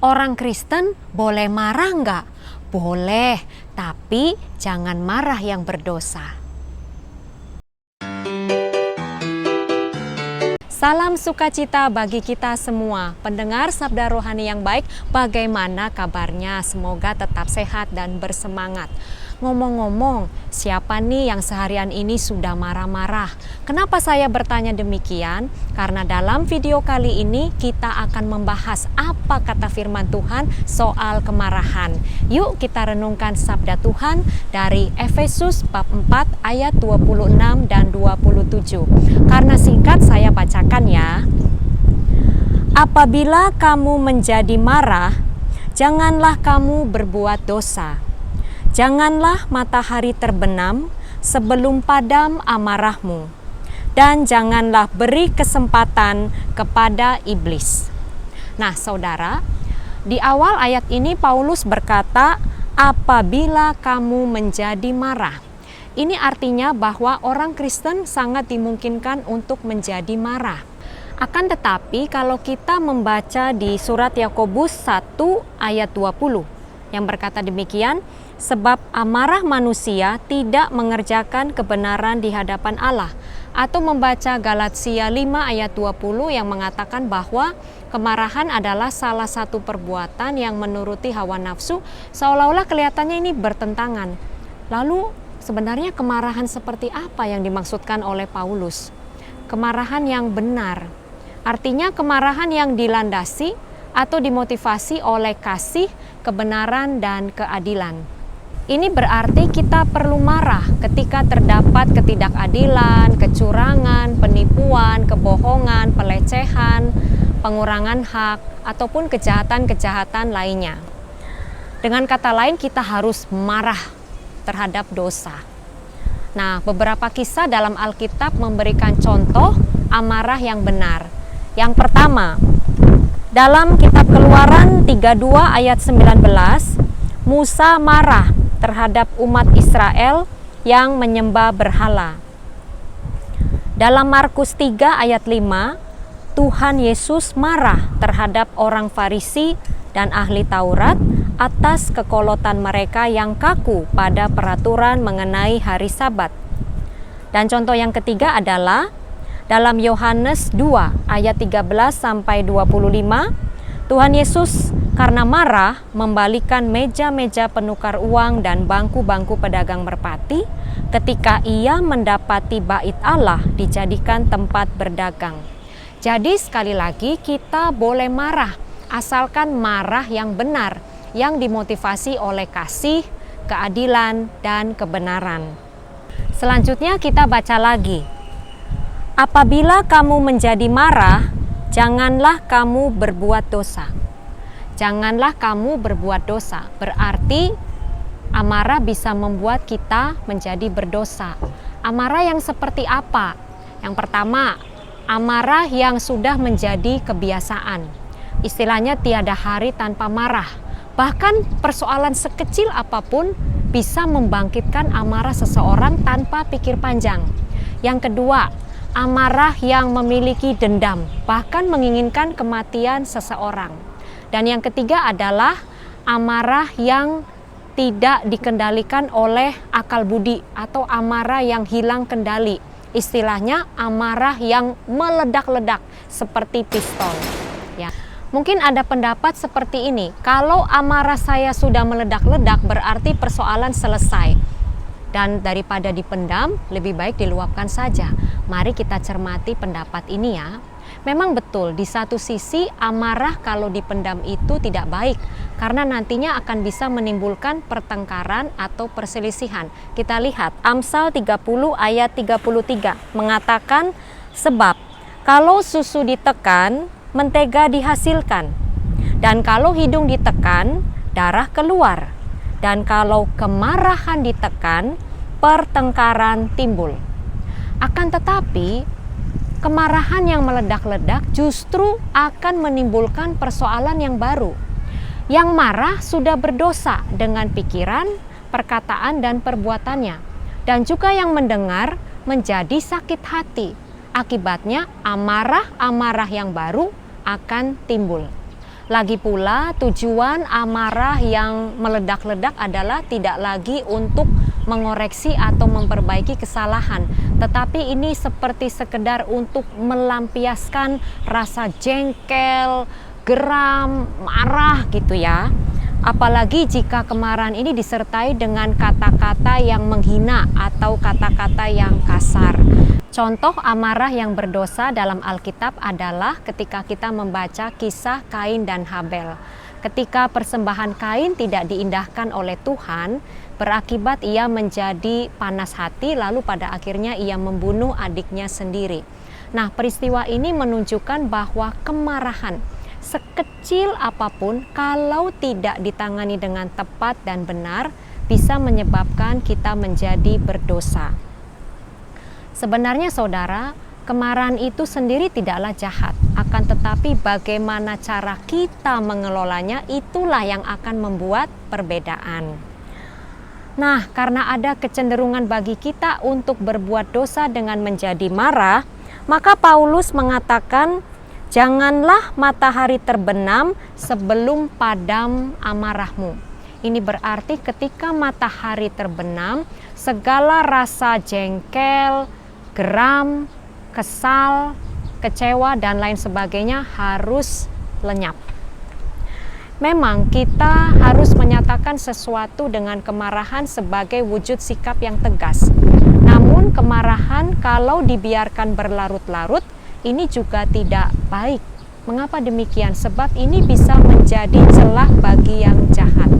Orang Kristen boleh marah nggak? Boleh, tapi jangan marah yang berdosa. Salam sukacita bagi kita semua. Pendengar Sabda Rohani yang baik, bagaimana kabarnya? Semoga tetap sehat dan bersemangat. Ngomong-ngomong, siapa nih yang seharian ini sudah marah-marah? Kenapa saya bertanya demikian? Karena dalam video kali ini kita akan membahas apa kata firman Tuhan soal kemarahan. Yuk kita renungkan sabda Tuhan dari Efesus bab 4 ayat 26 dan 27. Karena singkat saya bacakan ya. Apabila kamu menjadi marah, janganlah kamu berbuat dosa. Janganlah matahari terbenam sebelum padam amarahmu, dan janganlah beri kesempatan kepada iblis. Nah, saudara, di awal ayat ini Paulus berkata, apabila kamu menjadi marah. Ini artinya bahwa orang Kristen sangat dimungkinkan untuk menjadi marah. Akan tetapi kalau kita membaca di surat Yakobus 1 ayat 20 yang berkata demikian, sebab amarah manusia tidak mengerjakan kebenaran di hadapan Allah. Atau membaca Galatia 5 ayat 20 yang mengatakan bahwa kemarahan adalah salah satu perbuatan yang menuruti hawa nafsu, seolah-olah kelihatannya ini bertentangan. Lalu sebenarnya kemarahan seperti apa yang dimaksudkan oleh Paulus? Kemarahan yang benar, artinya kemarahan yang dilandasi atau dimotivasi oleh kasih, kebenaran, dan keadilan. Ini berarti kita perlu marah ketika terdapat ketidakadilan, kecurangan, penipuan, kebohongan, pelecehan, pengurangan hak, ataupun kejahatan-kejahatan lainnya. Dengan kata lain, kita harus marah terhadap dosa. Nah, beberapa kisah dalam Alkitab memberikan contoh amarah yang benar. Yang pertama, dalam kitab Keluaran 32 ayat 19, Musa marah terhadap umat Israel yang menyembah berhala. Dalam Markus 3 ayat 5, Tuhan Yesus marah terhadap orang Farisi dan ahli Taurat atas kekolotan mereka yang kaku pada peraturan mengenai hari Sabat. Dan contoh yang ketiga adalah dalam Yohanes 2 ayat 13 sampai 25, Tuhan Yesus karena marah membalikan meja-meja penukar uang dan bangku-bangku pedagang merpati ketika ia mendapati bait Allah dijadikan tempat berdagang. Jadi sekali lagi kita boleh marah, asalkan marah yang benar, yang dimotivasi oleh kasih, keadilan, dan kebenaran. Selanjutnya kita baca lagi. Apabila kamu menjadi marah, janganlah kamu berbuat dosa. Janganlah kamu berbuat dosa. Berarti amarah bisa membuat kita menjadi berdosa. Amarah yang seperti apa? Yang pertama, amarah yang sudah menjadi kebiasaan. Istilahnya tiada hari tanpa marah. Bahkan persoalan sekecil apapun bisa membangkitkan amarah seseorang tanpa pikir panjang. Yang kedua, amarah yang memiliki dendam, bahkan menginginkan kematian seseorang. Dan yang ketiga adalah amarah yang tidak dikendalikan oleh akal budi atau amarah yang hilang kendali. Istilahnya amarah yang meledak-ledak seperti pistol. Ya. Mungkin ada pendapat seperti ini, kalau amarah saya sudah meledak-ledak berarti persoalan selesai. Dan daripada dipendam, lebih baik diluapkan saja. Mari kita cermati pendapat ini ya. Memang betul, di satu sisi amarah kalau dipendam itu tidak baik, karena nantinya akan bisa menimbulkan pertengkaran atau perselisihan. Kita lihat Amsal 30 ayat 33 mengatakan, sebab kalau susu ditekan, mentega dihasilkan, dan kalau hidung ditekan, darah keluar, dan kalau kemarahan ditekan, pertengkaran timbul. Akan tetapi, kemarahan yang meledak-ledak justru akan menimbulkan persoalan yang baru. Yang marah sudah berdosa dengan pikiran, perkataan, dan perbuatannya. Dan juga yang mendengar menjadi sakit hati. Akibatnya amarah-amarah yang baru akan timbul. Lagi pula tujuan amarah yang meledak-ledak adalah tidak lagi untuk mengoreksi atau memperbaiki kesalahan, tetapi ini seperti sekedar untuk melampiaskan rasa jengkel, geram, marah gitu ya. Apalagi jika kemarahan ini disertai dengan kata-kata yang menghina atau kata-kata yang kasar. Contoh amarah yang berdosa dalam Alkitab adalah ketika kita membaca kisah Kain dan Habel. Ketika persembahan Kain tidak diindahkan oleh Tuhan, berakibat ia menjadi panas hati, lalu pada akhirnya ia membunuh adiknya sendiri. Nah, peristiwa ini menunjukkan bahwa kemarahan sekecil apapun kalau tidak ditangani dengan tepat dan benar bisa menyebabkan kita menjadi berdosa. Sebenarnya saudara, kemarahan itu sendiri tidaklah jahat, akan tetapi bagaimana cara kita mengelolanya itulah yang akan membuat perbedaan. Nah, karena ada kecenderungan bagi kita untuk berbuat dosa dengan menjadi marah, maka Paulus mengatakan, janganlah matahari terbenam sebelum padam amarahmu. Ini berarti ketika matahari terbenam, segala rasa jengkel, geram, kesal, kecewa, dan lain sebagainya harus lenyap. Memang kita harus menyatakan sesuatu dengan kemarahan sebagai wujud sikap yang tegas. Namun kemarahan kalau dibiarkan berlarut-larut, ini juga tidak baik. Mengapa demikian? Sebab ini bisa menjadi celah bagi yang jahat.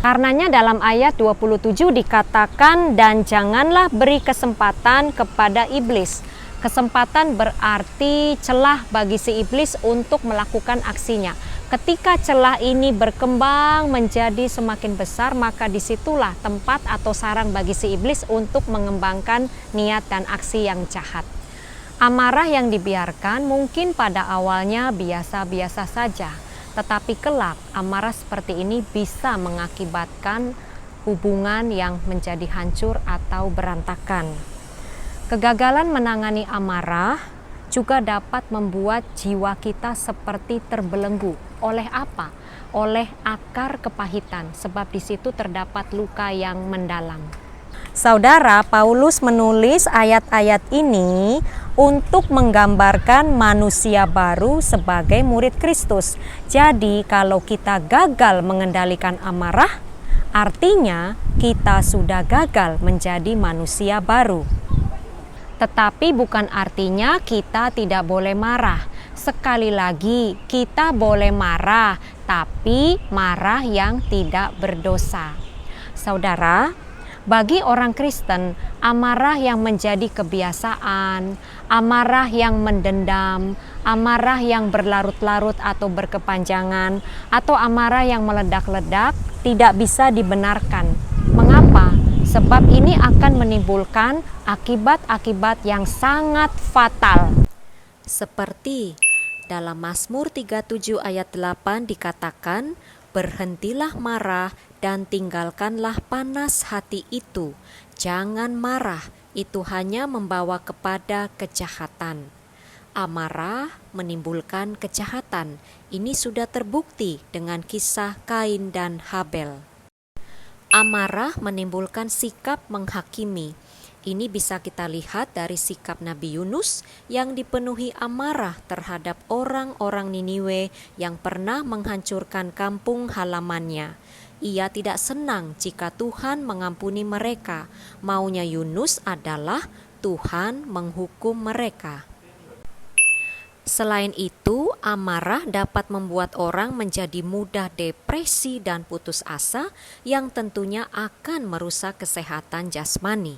Karenanya dalam ayat 27 dikatakan, dan janganlah beri kesempatan kepada iblis. Kesempatan berarti celah bagi si iblis untuk melakukan aksinya. Ketika celah ini berkembang menjadi semakin besar, maka disitulah tempat atau sarang bagi si iblis untuk mengembangkan niat dan aksi yang jahat. Amarah yang dibiarkan mungkin pada awalnya biasa-biasa saja, tetapi kelak amarah seperti ini bisa mengakibatkan hubungan yang menjadi hancur atau berantakan. Kegagalan menangani amarah juga dapat membuat jiwa kita seperti terbelenggu. Oleh apa? Oleh akar kepahitan, sebab di situ terdapat luka yang mendalam. Saudara, Paulus menulis ayat-ayat ini untuk menggambarkan manusia baru sebagai murid Kristus. Jadi, kalau kita gagal mengendalikan amarah, artinya kita sudah gagal menjadi manusia baru. Tetapi bukan artinya kita tidak boleh marah. Sekali lagi, kita boleh marah, tapi marah yang tidak berdosa. Saudara, bagi orang Kristen, amarah yang menjadi kebiasaan, amarah yang mendendam, amarah yang berlarut-larut atau berkepanjangan, atau amarah yang meledak-ledak tidak bisa dibenarkan. Mengapa? Sebab ini akan menimbulkan akibat-akibat yang sangat fatal. Seperti dalam Mazmur 37 ayat 8 dikatakan, berhentilah marah dan tinggalkanlah panas hati itu. Jangan marah, itu hanya membawa kepada kejahatan. Amarah menimbulkan kejahatan. Ini sudah terbukti dengan kisah Kain dan Habel. Amarah menimbulkan sikap menghakimi. Ini bisa kita lihat dari sikap Nabi Yunus yang dipenuhi amarah terhadap orang-orang Niniwe yang pernah menghancurkan kampung halamannya. Ia tidak senang jika Tuhan mengampuni mereka. Maunya Yunus adalah Tuhan menghukum mereka. Selain itu, amarah dapat membuat orang menjadi mudah depresi dan putus asa yang tentunya akan merusak kesehatan jasmani.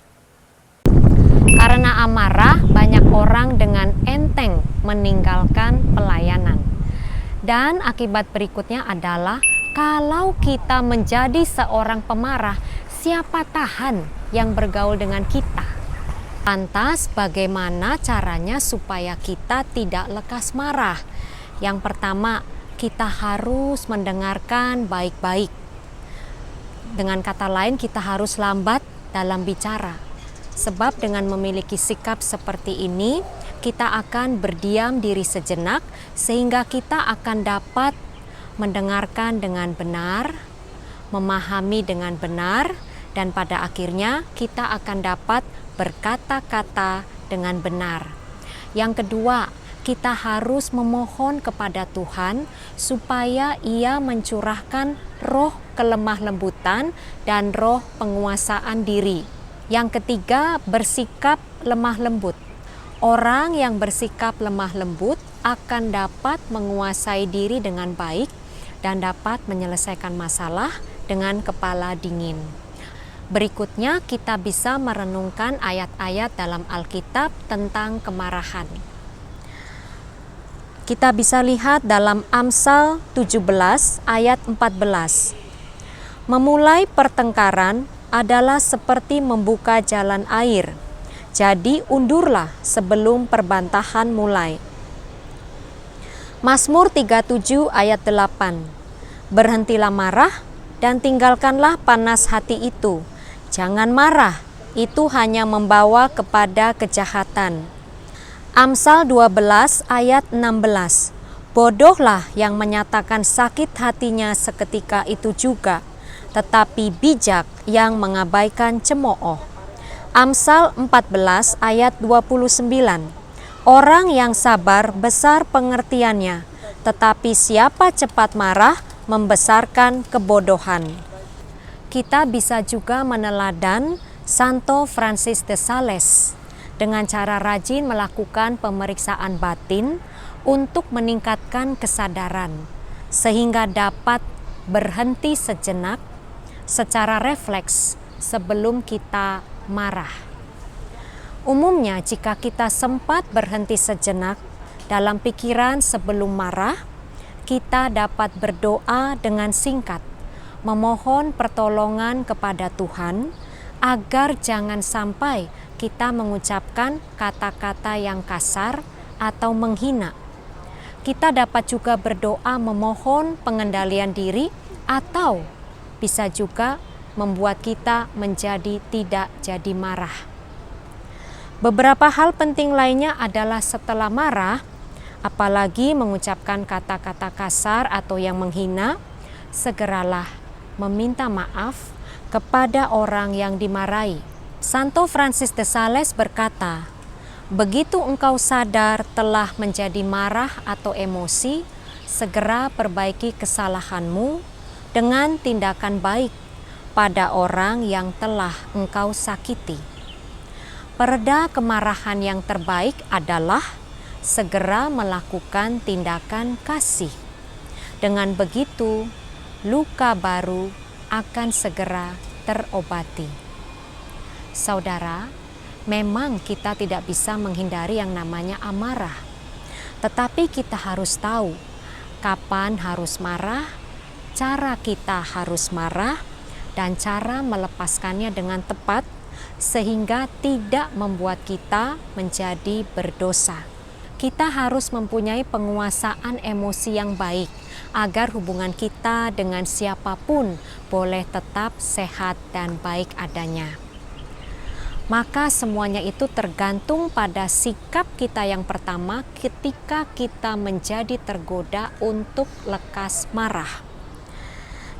Karena amarah, banyak orang dengan enteng meninggalkan pelayanan. Dan akibat berikutnya adalah kalau kita menjadi seorang pemarah, siapa tahan yang bergaul dengan kita? Lantas bagaimana caranya supaya kita tidak lekas marah? Yang pertama, kita harus mendengarkan baik-baik. Dengan kata lain, kita harus lambat dalam bicara. Sebab dengan memiliki sikap seperti ini, kita akan berdiam diri sejenak sehingga kita akan dapat mendengarkan dengan benar, memahami dengan benar, dan pada akhirnya kita akan dapat berkata-kata dengan benar. Yang kedua, kita harus memohon kepada Tuhan supaya Ia mencurahkan roh kelemah lembutan dan roh penguasaan diri. Yang ketiga, bersikap lemah lembut. Orang yang bersikap lemah lembut akan dapat menguasai diri dengan baik dan dapat menyelesaikan masalah dengan kepala dingin. Berikutnya kita bisa merenungkan ayat-ayat dalam Alkitab tentang kemarahan. Kita bisa lihat dalam Amsal 17 ayat 14. Memulai pertengkaran adalah seperti membuka jalan air. Jadi undurlah sebelum perbantahan mulai. Mazmur 37 ayat 8. Berhentilah marah dan tinggalkanlah panas hati itu. Jangan marah, itu hanya membawa kepada kejahatan. Amsal 12 ayat 16. Bodohlah yang menyatakan sakit hatinya seketika itu juga, tetapi bijak yang mengabaikan cemooh. Amsal 14 ayat 29. Orang yang sabar besar pengertiannya, tetapi siapa cepat marah membesarkan kebodohan. Kita bisa juga meneladan Santo Francis de Sales dengan cara rajin melakukan pemeriksaan batin untuk meningkatkan kesadaran, sehingga dapat berhenti sejenak secara refleks sebelum kita marah. Umumnya jika kita sempat berhenti sejenak dalam pikiran sebelum marah, kita dapat berdoa dengan singkat, memohon pertolongan kepada Tuhan agar jangan sampai kita mengucapkan kata-kata yang kasar atau menghina. Kita dapat juga berdoa memohon pengendalian diri atau bisa juga membuat kita menjadi tidak jadi marah. Beberapa hal penting lainnya adalah setelah marah, apalagi mengucapkan kata-kata kasar atau yang menghina, segeralah meminta maaf kepada orang yang dimarahi. Santo Francis de Sales berkata, begitu engkau sadar telah menjadi marah atau emosi, segera perbaiki kesalahanmu dengan tindakan baik pada orang yang telah engkau sakiti. Pereda kemarahan yang terbaik adalah segera melakukan tindakan kasih. Dengan begitu, luka baru akan segera terobati. Saudara, memang kita tidak bisa menghindari yang namanya amarah. Tetapi kita harus tahu kapan harus marah, cara kita harus marah, dan cara melepaskannya dengan tepat sehingga tidak membuat kita menjadi berdosa. Kita harus mempunyai penguasaan emosi yang baik agar hubungan kita dengan siapapun boleh tetap sehat dan baik adanya. Maka semuanya itu tergantung pada sikap kita yang pertama ketika kita menjadi tergoda untuk lekas marah.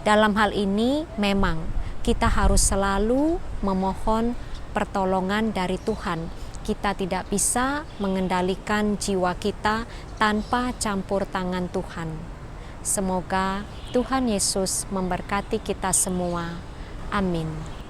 Dalam hal ini memang kita harus selalu memohon pertolongan dari Tuhan. Kita tidak bisa mengendalikan jiwa kita tanpa campur tangan Tuhan. Semoga Tuhan Yesus memberkati kita semua. Amin.